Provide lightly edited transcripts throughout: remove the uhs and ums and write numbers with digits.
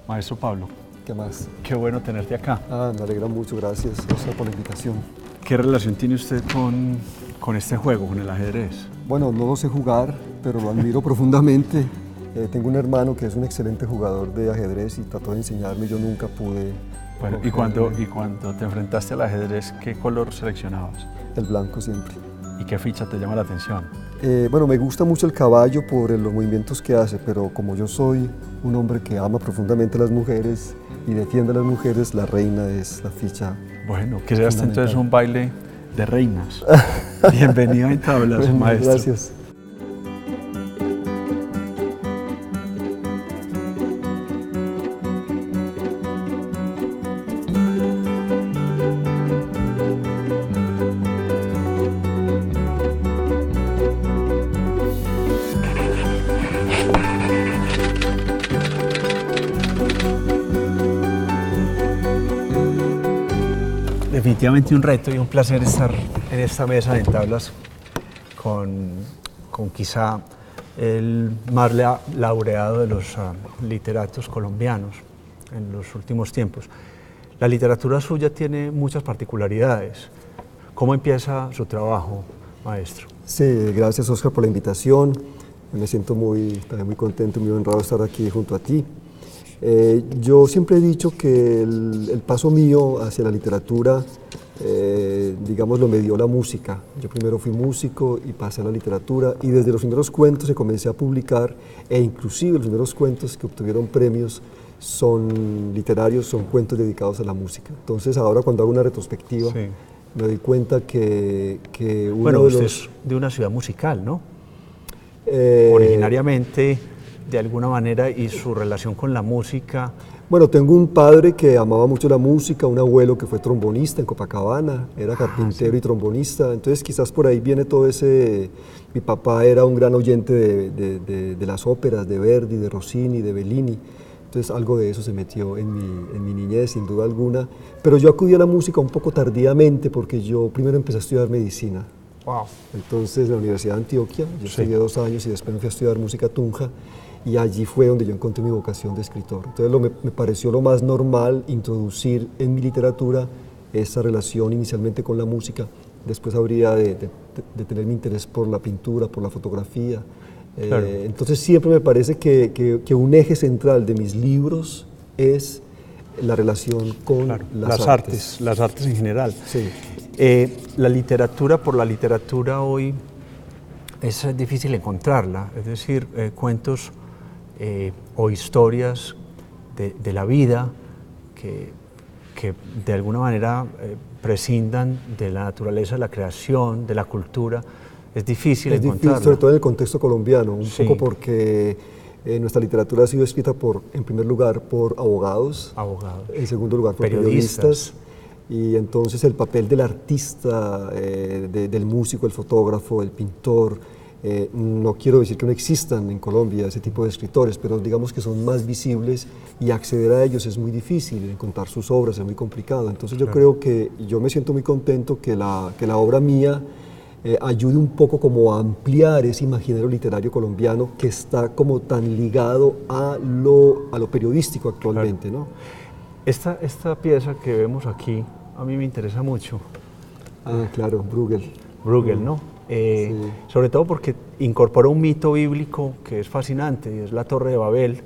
Maestro Pablo, ¿Qué más? qué bueno tenerte acá. Me alegra mucho, gracias, Oscar, por la invitación. ¿Qué relación tiene usted con este juego, con el ajedrez? Bueno, no lo sé jugar, pero lo admiro profundamente. Tengo un hermano que es un excelente jugador de ajedrez y trató de enseñarme, yo nunca pude. Bueno, y cuando te enfrentaste al ajedrez, ¿qué color seleccionabas? El blanco siempre. ¿Y qué ficha te llama la atención? Bueno, me gusta mucho el caballo por los movimientos que hace, pero como yo soy un hombre que ama profundamente a las mujeres y defiende a las mujeres, la reina es la ficha. Bueno, que sea entonces un baile de reinas. Bienvenido a Tablas, Bueno, maestro. Gracias. Definitivamente un reto y un placer estar en esta mesa de tablas con quizá el más laureado de los literatos colombianos en los últimos tiempos. La literatura suya tiene muchas particularidades. ¿Cómo empieza su trabajo, maestro? Sí, gracias, Oscar, por la invitación. Me siento también muy contento y muy honrado de estar aquí junto a ti. Yo siempre he dicho que el paso mío hacia la literatura, digamos, lo me dio la música. Yo primero fui músico y pasé a la literatura, y desde los primeros cuentos que comencé a publicar, e inclusive los primeros cuentos que obtuvieron premios son literarios, son cuentos dedicados a la música. Entonces ahora cuando hago una retrospectiva, Sí. me doy cuenta que uno Bueno, de usted los... es de una ciudad musical, ¿no? eh, Originariamente, de alguna manera, y su relación con la música. Bueno, tengo un padre que amaba mucho la música, un abuelo que fue trombonista en Copacabana, era carpintero y trombonista, entonces quizás por ahí viene todo ese... Mi papá era un gran oyente de las óperas, de Verdi, de Rossini, de Bellini, entonces algo de eso se metió en mi niñez, sin duda alguna, pero yo acudí a la música un poco tardíamente porque yo primero empecé a estudiar medicina. Wow. Entonces, en la Universidad de Antioquia, yo Sí. estudié 2 años y después me fui a estudiar música Tunja, y allí fue donde yo encontré mi vocación de escritor. Entonces me pareció lo más normal introducir en mi literatura esa relación inicialmente con la música, después habría de tener mi interés por la pintura, por la fotografía. Claro. Entonces siempre me parece que un eje central de mis libros es la relación con Claro, las artes. las artes en general. Sí. La literatura, por la literatura hoy es difícil encontrarla, es decir, cuentos o historias de la vida que de alguna manera prescindan de la naturaleza, de la creación, de la cultura. Es difícil Es encontrarla. difícil, sobre todo en el contexto colombiano, un Sí. poco porque nuestra literatura ha sido escrita en primer lugar, por abogados, en segundo lugar, por periodistas, y entonces el papel del artista, del músico, el fotógrafo, el pintor, no quiero decir que no existan en Colombia ese tipo de escritores, pero digamos que son más visibles y acceder a ellos es muy difícil, encontrar sus obras es muy complicado. Entonces yo creo que yo me siento muy contento que la obra mía ayude un poco como a ampliar ese imaginario literario colombiano que está como tan ligado a lo periodístico actualmente, Claro. ¿no? Esta pieza que vemos aquí a mí me interesa mucho. Claro, Bruegel. Bruegel, ¿no? Sí. Sobre todo porque incorpora un mito bíblico que es fascinante, y es la Torre de Babel,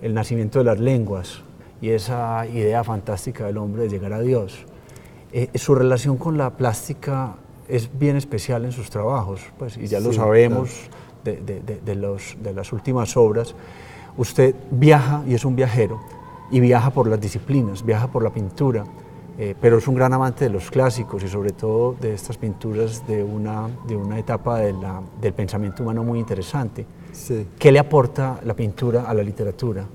el nacimiento de las lenguas y esa idea fantástica del hombre de llegar a Dios. Su relación con la plástica es bien especial en sus trabajos, pues, y ya lo Sí, sabemos de las últimas obras. Usted viaja y es un viajero, y viaja por las disciplinas, viaja por la pintura, pero es un gran amante de los clásicos y sobre todo de estas pinturas de una etapa del pensamiento humano muy interesante. Sí. ¿Qué le aporta la pintura a la literatura?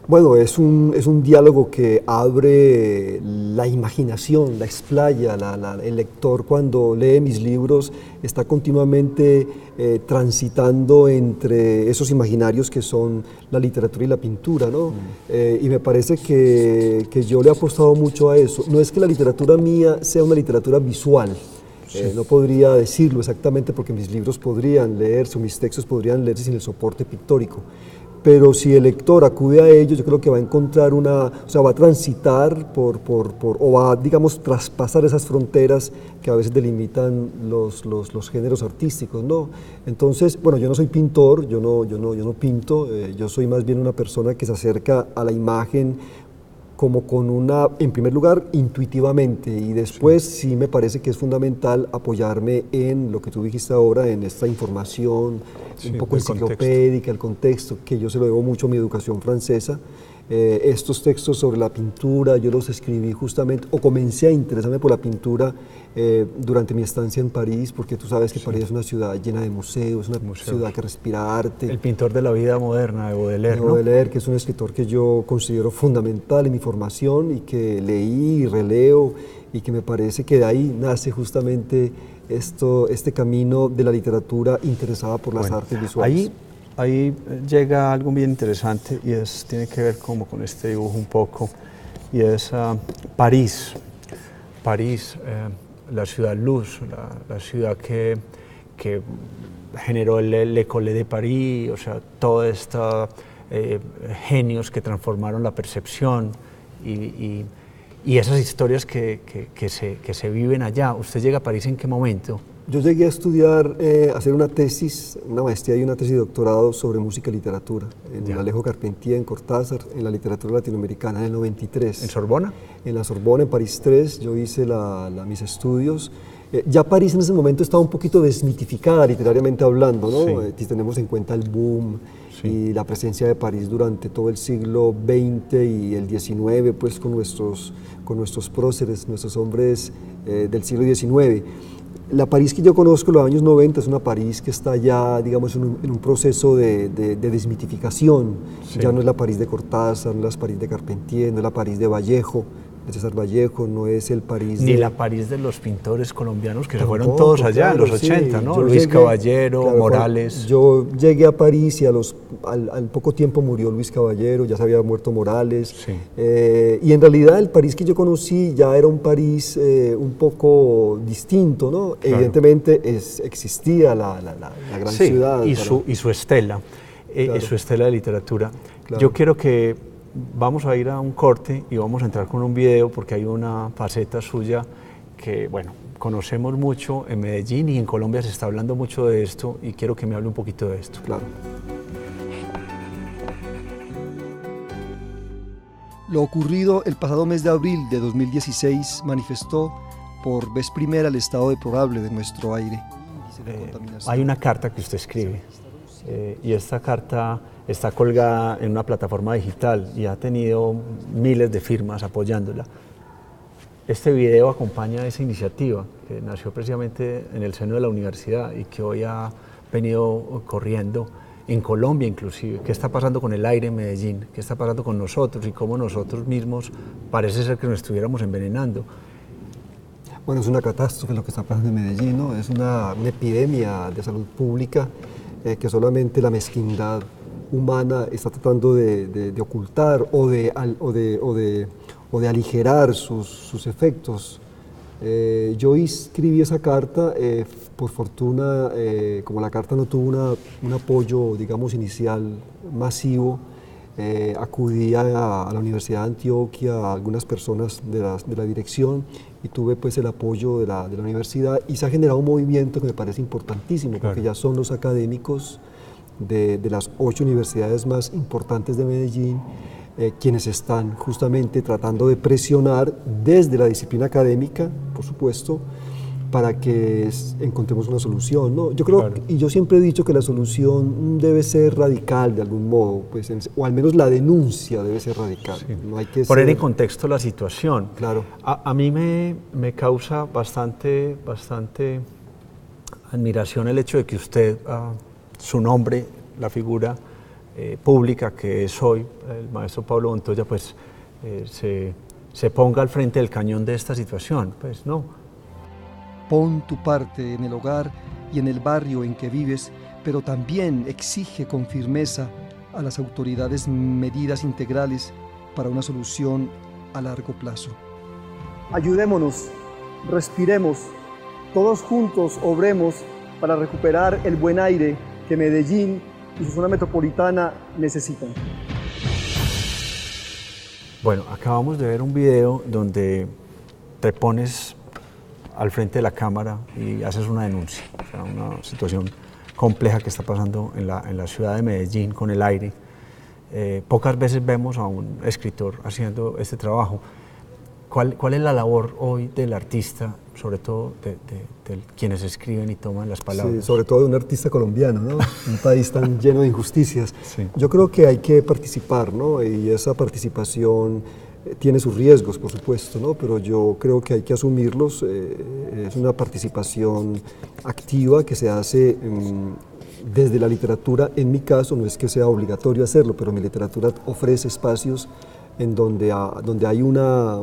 Bueno, es un diálogo que abre la imaginación, la explaya, el lector cuando lee mis libros está continuamente transitando entre esos imaginarios que son la literatura y la pintura, ¿no? Y me parece que yo le he apostado mucho a eso. No es que la literatura mía sea una literatura visual, no podría decirlo exactamente porque mis libros podrían leerse o mis textos podrían leerse sin el soporte pictórico. pero si el lector acude a ellos, yo creo que va a encontrar o sea, va a transitar o va a, digamos, traspasar esas fronteras que a veces delimitan los géneros artísticos, ¿no? Entonces, bueno, yo no soy pintor, yo no pinto, yo soy más bien una persona que se acerca a la imagen como en primer lugar, intuitivamente, y después sí me parece que es fundamental apoyarme en lo que tú dijiste ahora, en esta información un poco enciclopédica, el contexto, que yo se lo debo mucho a mi educación francesa. Estos textos sobre la pintura yo los escribí justamente, o comencé a interesarme por la pintura durante mi estancia en París, porque tú sabes que París es una ciudad llena de museos, es una ciudad que respira arte. El pintor de la vida moderna, de Baudelaire, ¿no? Baudelaire, que es un escritor que yo considero fundamental en mi formación y que leí y releo, y que me parece que de ahí nace justamente este camino de la literatura interesada por las artes visuales. Ahí llega algo bien interesante y tiene que ver como con este dibujo un poco, y es París. París, la ciudad luz, la ciudad que generó el École de París, o sea, todos estos genios que transformaron la percepción y esas historias que se viven allá. ¿Usted llega a París en qué momento? Yo llegué a estudiar, a hacer una tesis, una maestría y una tesis de doctorado sobre música y literatura, en el Alejo Carpentier, en Cortázar, en la literatura latinoamericana, en el 93. ¿En Sorbona? En la Sorbona, en París 3, yo hice mis estudios. Ya París en ese momento estaba un poquito desmitificada literariamente hablando, ¿no? Si tenemos en cuenta el boom y la presencia de París durante todo el siglo XX y el XIX, pues con nuestros próceres, nuestros hombres del siglo XIX. La París que yo conozco, los años 90, es una París que está ya, digamos, en un proceso de desmitificación. Ya no es la París de Cortázar, no es la París de Carpentier, no es la París de Vallejo, de César Vallejo, no es el París ni la París de los pintores colombianos que se fueron todos allá en los 80, ¿no? Luis Caballero, Morales. Yo llegué a París y al poco tiempo murió Luis Caballero, ya se había muerto Morales. Y en realidad el París que yo conocí ya era un París un poco distinto, ¿no? Evidentemente existía la gran ciudad. Y su estela, su estela de literatura. Yo quiero que vamos a ir a un corte y vamos a entrar con un video porque hay una faceta suya que, bueno, conocemos mucho en Medellín y en Colombia se está hablando mucho de esto y quiero que me hable un poquito de esto. Claro. Lo ocurrido el pasado mes de abril de 2016 manifestó por vez primera el estado deplorable de nuestro aire. Hay una carta que usted escribe y esta carta está colgada en una plataforma digital y ha tenido miles de firmas apoyándola. Este video acompaña esa iniciativa que nació precisamente en el seno de la universidad y que hoy ha venido corriendo en Colombia inclusive. ¿Qué está pasando con el aire en Medellín? ¿Qué está pasando con nosotros y cómo nosotros mismos parece ser que nos estuviéramos envenenando? Bueno, es una catástrofe lo que está pasando en Medellín, ¿no? Es una epidemia de salud pública que solamente la mezquindad humana está tratando de ocultar o de aligerar sus efectos. Yo escribí esa carta, por fortuna, como la carta no tuvo un apoyo, digamos, inicial masivo, acudí a la Universidad de Antioquia, a algunas personas de la dirección y tuve pues el apoyo de la universidad y se ha generado un movimiento que me parece importantísimo, porque ya son los académicos de las 8 universidades más importantes de Medellín, quienes están justamente tratando de presionar desde la disciplina académica, por supuesto, para que encontremos una solución, ¿no? Yo creo, y yo siempre he dicho que la solución debe ser radical de algún modo, pues, o al menos la denuncia debe ser radical. No hay que poner en contexto la situación. Claro. A mí me causa bastante admiración el hecho de que usted, su nombre, la figura pública que es hoy, el maestro Pablo Montoya, pues se ponga al frente del cañón de esta situación, pues no. Pon tu parte en el hogar y en el barrio en que vives, pero también exige con firmeza a las autoridades medidas integrales para una solución a largo plazo. Ayudémonos, respiremos, todos juntos obremos para recuperar el buen aire que Medellín y su zona metropolitana necesitan. Bueno, acabamos de ver un video donde te pones al frente de la cámara y haces una denuncia, o sea, una situación compleja que está pasando en la ciudad de Medellín con el aire. Pocas veces vemos a un escritor haciendo este trabajo. ¿Cuál es la labor hoy del artista, sobre todo de quienes escriben y toman las palabras? Sí, sobre todo de un artista colombiano, ¿no? Un país tan lleno de injusticias. Sí. Yo creo que hay que participar, ¿no? Y esa participación tiene sus riesgos, por supuesto, ¿no? Pero yo creo que hay que asumirlos. Es una participación activa que se hace desde la literatura. En mi caso, no es que sea obligatorio hacerlo, pero mi literatura ofrece espacios en donde hay una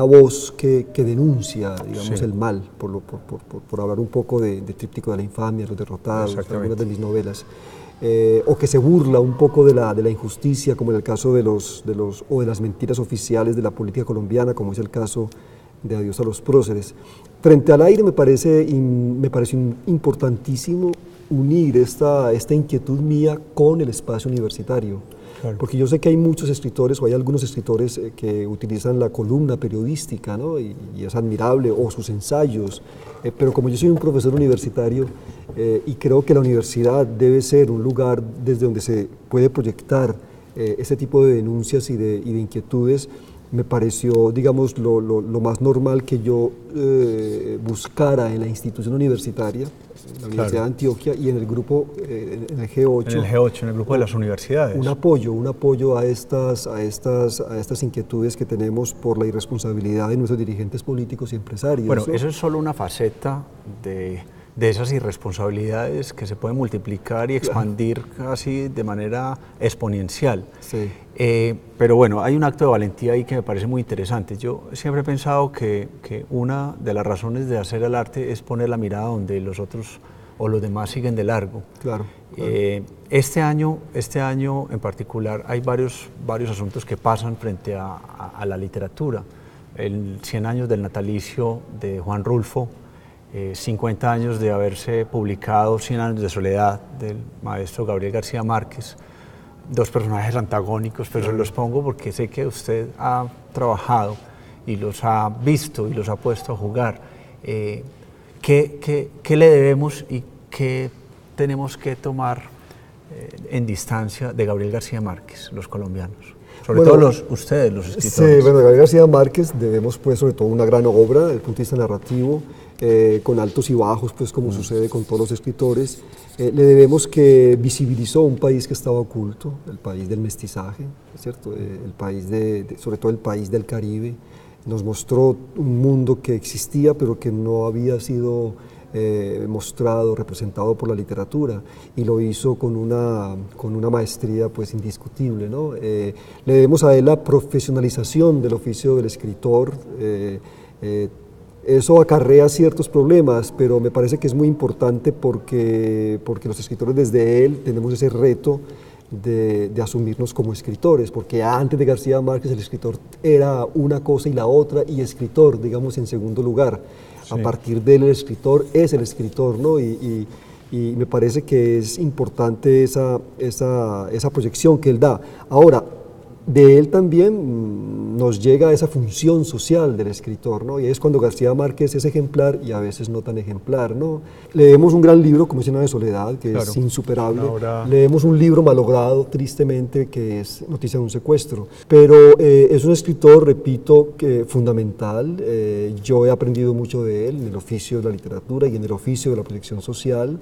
voz que denuncia, digamos, sí, el mal, por hablar un poco de Tríptico de la Infamia, Los Derrotados, algunas de mis novelas, o que se burla un poco de la injusticia, como en el caso de las mentiras oficiales de la política colombiana, como es el caso de Adiós a los próceres. Frente al aire me parece importantísimo unir esta inquietud mía con el espacio universitario. Claro. Porque yo sé que hay muchos escritores, o hay algunos escritores que utilizan la columna periodística, ¿no? y es admirable, o sus ensayos, pero como yo soy un profesor universitario y creo que la universidad debe ser un lugar desde donde se puede proyectar este tipo de denuncias y de inquietudes, me pareció, digamos, lo más normal que yo buscara en la institución universitaria, en la Universidad de Antioquia, y en el grupo, en el G8. En el G8, en el grupo de las universidades. Un apoyo a estas inquietudes que tenemos por la irresponsabilidad de nuestros dirigentes políticos y empresarios. Bueno, eso es solo una faceta de esas irresponsabilidades que se pueden multiplicar y expandir casi de manera exponencial. Sí. Pero bueno, hay un acto de valentía ahí que me parece muy interesante. Yo siempre he pensado que una de las razones de hacer el arte es poner la mirada donde los otros o los demás siguen de largo. Claro. Este año en particular hay varios asuntos que pasan frente a la literatura. El 100 años del natalicio de Juan Rulfo, 50 años de haberse publicado 100 años de soledad del maestro Gabriel García Márquez, dos personajes antagónicos, pero se los pongo porque sé que usted ha trabajado y los ha visto y los ha puesto a jugar. ¿Qué le debemos y qué tenemos que tomar en distancia de Gabriel García Márquez, los colombianos? Sobre todo ustedes, los escritores. Sí, bueno, Gabriel García Márquez debemos, pues, sobre todo una gran obra desde el punto de vista narrativo, con altos y bajos, pues, como sucede con todos los escritores. Le debemos que visibilizó un país que estaba oculto, el país del mestizaje, ¿cierto? El país sobre todo el país del Caribe. Nos mostró un mundo que existía, pero que no había sido mostrado, representado por la literatura, y lo hizo con una maestría, pues, indiscutible, ¿no? Le debemos a él la profesionalización del oficio del escritor. Eso acarrea ciertos problemas, pero me parece que es muy importante porque los escritores desde él tenemos ese reto de asumirnos como escritores, porque antes de García Márquez el escritor era una cosa y la otra, y escritor, digamos, en segundo lugar. Sí. A partir de él el escritor es el escritor, ¿no? Y me parece que es importante esa proyección que él da. Ahora, de él también nos llega esa función social del escritor, ¿no? Y es cuando García Márquez es ejemplar y a veces no tan ejemplar, ¿no? Leemos un gran libro como 100 años de soledad, que es insuperable. Leemos un libro malogrado, tristemente, que es Noticia de un secuestro. Pero es un escritor, repito, fundamental. Yo he aprendido mucho de él en el oficio de la literatura y en el oficio de la proyección social.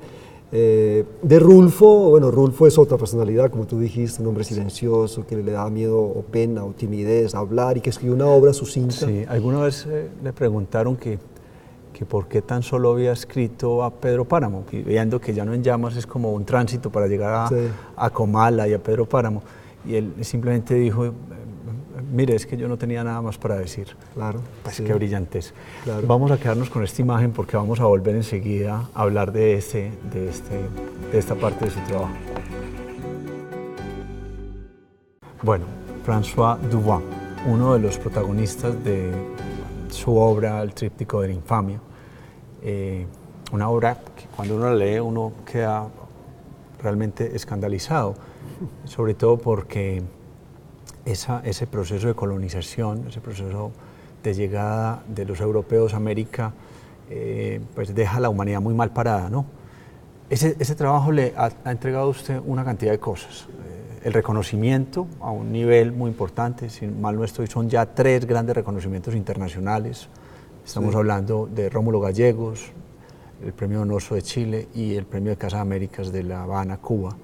De Rulfo, bueno, Rulfo es otra personalidad, como tú dijiste, un hombre silencioso, que le da miedo o pena o timidez a hablar, y que escribió una obra sucinta. Sí, alguna vez le preguntaron que por qué tan solo había escrito a Pedro Páramo, viendo que Llano en Llamas es como un tránsito para llegar a Comala y a Pedro Páramo, y él simplemente dijo: mire, es que yo no tenía nada más para decir. Claro. Pues sí, qué brillantez. Claro. Vamos a quedarnos con esta imagen porque vamos a volver enseguida a hablar de esta parte de su trabajo. Bueno, François Dubois, uno de los protagonistas de su obra El Tríptico de la Infamia, una obra que cuando uno la lee uno queda realmente escandalizado, sobre todo porque ese proceso de colonización, ese proceso de llegada de los europeos a América, pues deja a la humanidad muy mal parada, ¿no? Ese trabajo le ha entregado a usted una cantidad de cosas. El reconocimiento a un nivel muy importante, si mal no estoy, son ya 3 grandes reconocimientos internacionales. Estamos hablando de Rómulo Gallegos, el Premio Donoso de Chile y el Premio de Casa de Américas de La Habana, Cuba.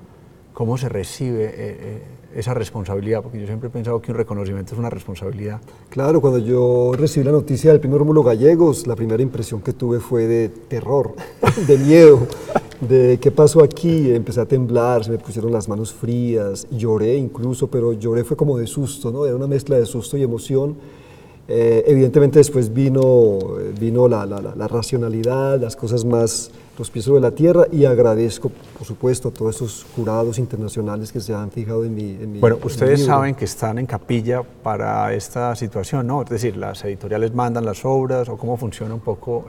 ¿Cómo se recibe esa responsabilidad? Porque yo siempre he pensado que un reconocimiento es una responsabilidad. Claro, cuando yo recibí la noticia del Premio Rómulo Gallegos, la primera impresión que tuve fue de terror, de miedo, de qué pasó aquí. Empecé a temblar, se me pusieron las manos frías, lloré incluso, pero lloré fue como de susto, ¿no? Era una mezcla de susto y emoción. Evidentemente después vino la racionalidad, las cosas más, los pies sobre la tierra, y agradezco, por supuesto, a todos esos jurados internacionales que se han fijado en mi Bueno, ustedes saben que están en capilla para esta situación, ¿no? Es decir, las editoriales mandan las obras, o cómo funciona un poco.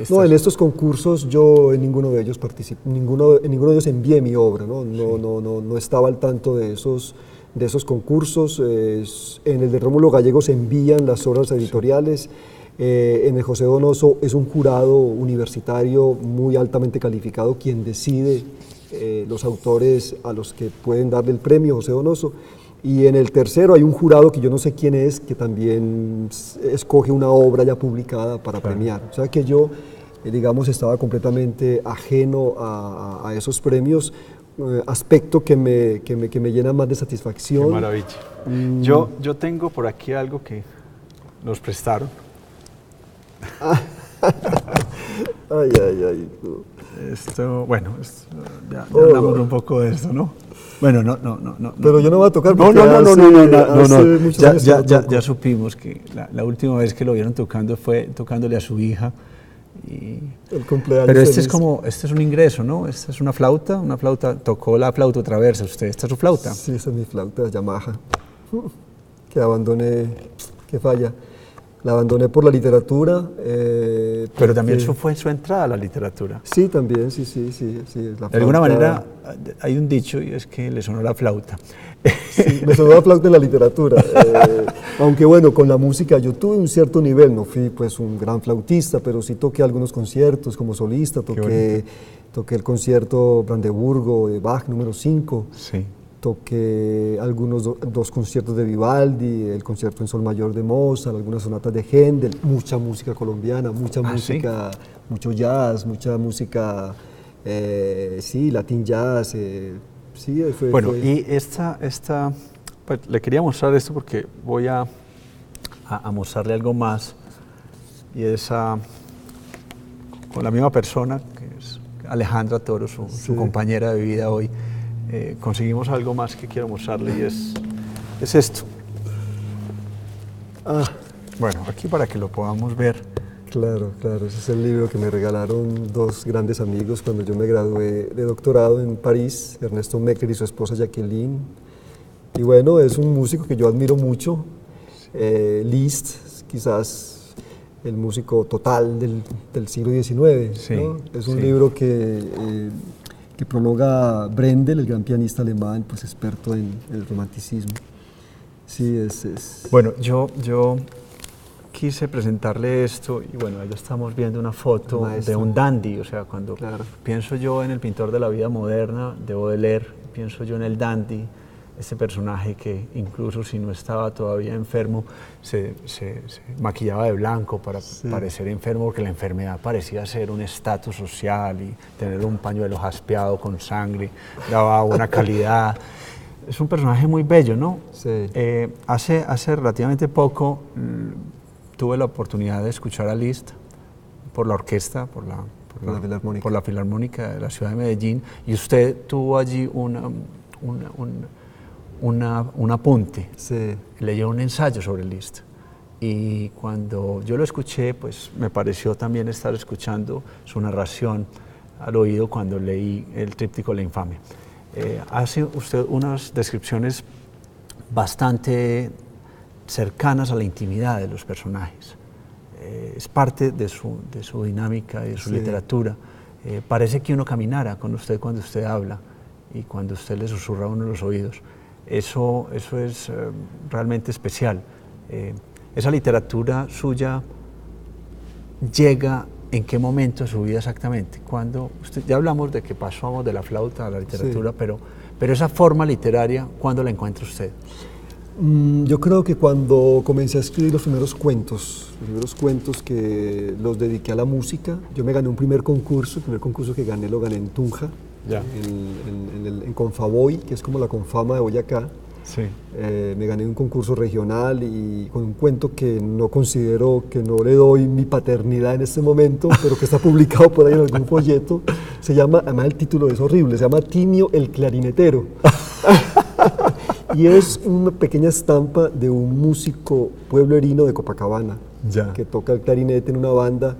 No, en estos concursos yo en ninguno de ellos participé, en ninguno de ellos envié mi obra, ¿no? No estaba al tanto de esos concursos. En el de Rómulo Gallegos se envían las obras editoriales. En el José Donoso es un jurado universitario muy altamente calificado quien decide los autores a los que pueden darle el premio José Donoso. Y en el tercero hay un jurado que yo no sé quién es, que también escoge una obra ya publicada para premiar. O sea que yo, digamos, estaba completamente ajeno a esos premios. Aspecto que me llena más de satisfacción. Qué maravilla. Yo tengo por aquí algo que nos prestaron. Ay. Esto, bueno, ya hablamos un poco de esto, ¿no? Bueno, no. Pero yo no voy a tocar porque no. Ya supimos que la última vez que lo vieron tocando fue tocándole a su hija. El cumpleaños. Pero este es un ingreso, ¿no? Esta es una flauta, tocó la flauta traversa usted. ¿Esta es su flauta? Sí, esa es mi flauta, Yamaha, que abandoné, que falla. La abandoné por la literatura. Pero también eso fue su entrada a la literatura. Sí, también, sí. De alguna manera hay un dicho y es que le sonó la flauta. Sí, me sonó la flauta en la literatura. Aunque bueno, con la música yo tuve un cierto nivel, no fui pues un gran flautista, pero sí toqué algunos conciertos como solista, toqué el concierto Brandeburgo de Bach número 5. Sí. Toqué dos conciertos de Vivaldi, el concierto en sol mayor de Mozart, algunas sonatas de Händel, mucha música colombiana, mucha música, ¿sí? Mucho jazz, mucha música, latín jazz, sí, Bueno, y esta pues le quería mostrar esto porque voy a mostrarle algo más, y es con la misma persona, que es Alejandra Toro, su compañera de vida hoy. Conseguimos algo más que quiero mostrarle, y es esto. Bueno, aquí para que lo podamos ver. Claro, ese es el libro que me regalaron 2 grandes amigos cuando yo me gradué de doctorado en París, Ernesto Meckler y su esposa Jacqueline. Y bueno, es un músico que yo admiro mucho. Liszt, quizás el músico total del siglo XIX. Sí, ¿no? Es un libro que prologa Brendel, el gran pianista alemán, pues experto en el romanticismo. Sí, Bueno, yo quise presentarle esto, y bueno, ya estamos viendo una foto de un dandy. O sea, cuando pienso yo en el pintor de la vida moderna, de Baudelaire, pienso yo en el dandy, este personaje que incluso si no estaba todavía enfermo, se maquillaba de blanco para parecer enfermo, porque la enfermedad parecía ser un estatus social, y tener un pañuelo jaspeado con sangre daba una calidad. Es un personaje muy bello, ¿no? Sí. Hace relativamente poco tuve la oportunidad de escuchar a Liszt por la orquesta, por la Filarmónica de la ciudad de Medellín, y usted tuvo allí un apunte, leyó un ensayo sobre Liszt, y cuando yo lo escuché, pues me pareció también estar escuchando su narración al oído cuando leí el tríptico La Infamia. Hace usted unas descripciones bastante cercanas a la intimidad de los personajes. Es parte de su dinámica y de su literatura. Parece que uno caminara con usted cuando usted habla, y cuando usted le susurra a uno en los oídos. Eso es realmente especial. Esa literatura suya llega en qué momento de su vida exactamente. Cuando ya hablamos de que pasamos de la flauta a la literatura, sí. pero esa forma literaria, ¿cuándo la encuentra usted? Yo creo que cuando comencé a escribir los primeros cuentos que los dediqué a la música, yo me gané un primer concurso, el primer concurso que gané lo gané en Tunja, en Confavoy, que es como la Confama de Boyacá. Sí. Me gané un concurso regional y con un cuento que no considero, que no le doy mi paternidad en este momento, pero que está publicado por ahí en algún folleto. Se llama, además el título es horrible, se llama Timio el clarinetero. Y es una pequeña estampa de un músico pueblerino de Copacabana, que toca el clarinete en una banda,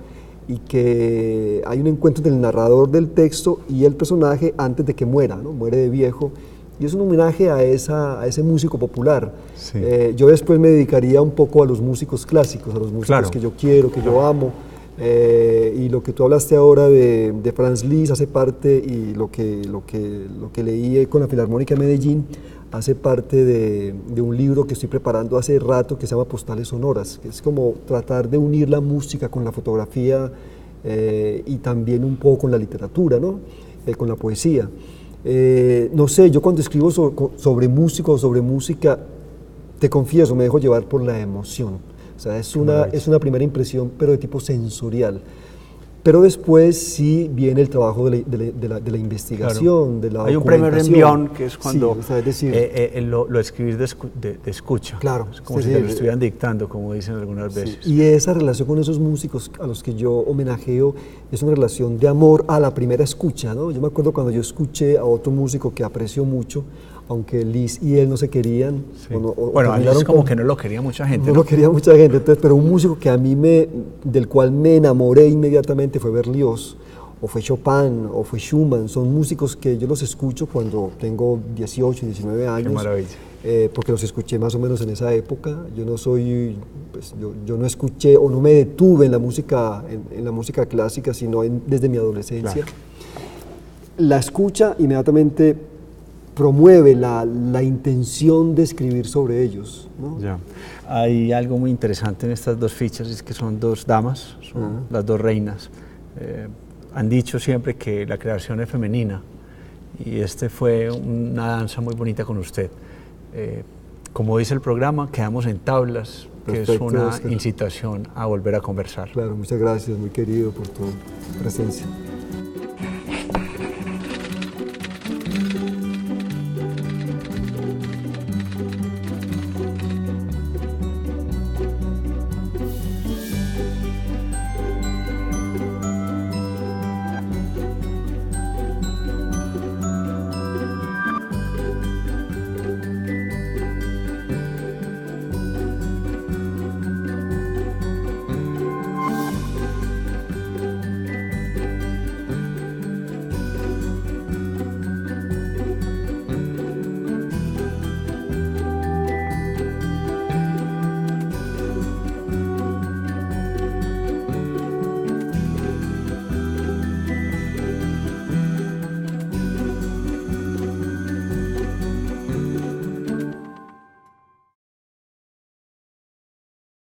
y que hay un encuentro del narrador del texto y el personaje antes de que muera, ¿no? Muere de viejo, y es un homenaje a ese músico popular. Sí. Yo después me dedicaría un poco a los músicos clásicos, a los músicos que yo quiero, que yo amo, y lo que tú hablaste ahora de Franz Liszt hace parte, y lo que leí con la Filarmónica de Medellín hace parte de un libro que estoy preparando hace rato que se llama Postales Sonoras, que es como tratar de unir la música con la fotografía y también un poco con la literatura, ¿no? Con la poesía. No sé, yo cuando escribo sobre música, te confieso, me dejo llevar por la emoción. O sea, es una primera impresión, pero de tipo sensorial. Pero después sí viene el trabajo de la investigación, de la Hay un primer renglón que es cuando sí, o sea, es decir, lo escribís de escucha. Claro. Es como si te lo estuvieran dictando, como dicen algunas veces. Sí, y esa relación con esos músicos a los que yo homenajeo es una relación de amor a la primera escucha, ¿no? Yo me acuerdo cuando yo escuché a otro músico que aprecio mucho, aunque Liszt y él no se querían. Sí. Bueno, a Liszt como que no lo quería mucha gente. No lo quería mucha gente, entonces, pero un músico que a mí del cual me enamoré inmediatamente fue Berlioz, o fue Chopin, o fue Schumann. Son músicos que yo los escucho cuando tengo 18, 19 años. Qué maravilla. Porque los escuché más o menos en esa época. Yo no soy, pues, yo no escuché o no me detuve en la música clásica, sino desde mi adolescencia. Claro. La escucha inmediatamente promueve la intención de escribir sobre ellos, ¿no? Ya. Hay algo muy interesante en estas dos fichas, es que son dos damas, son las dos reinas. Han dicho siempre que la creación es femenina, y fue una danza muy bonita con usted. Como dice el programa, quedamos en tablas, que es una incitación a volver a conversar. Claro, muchas gracias, muy querido, por tu presencia.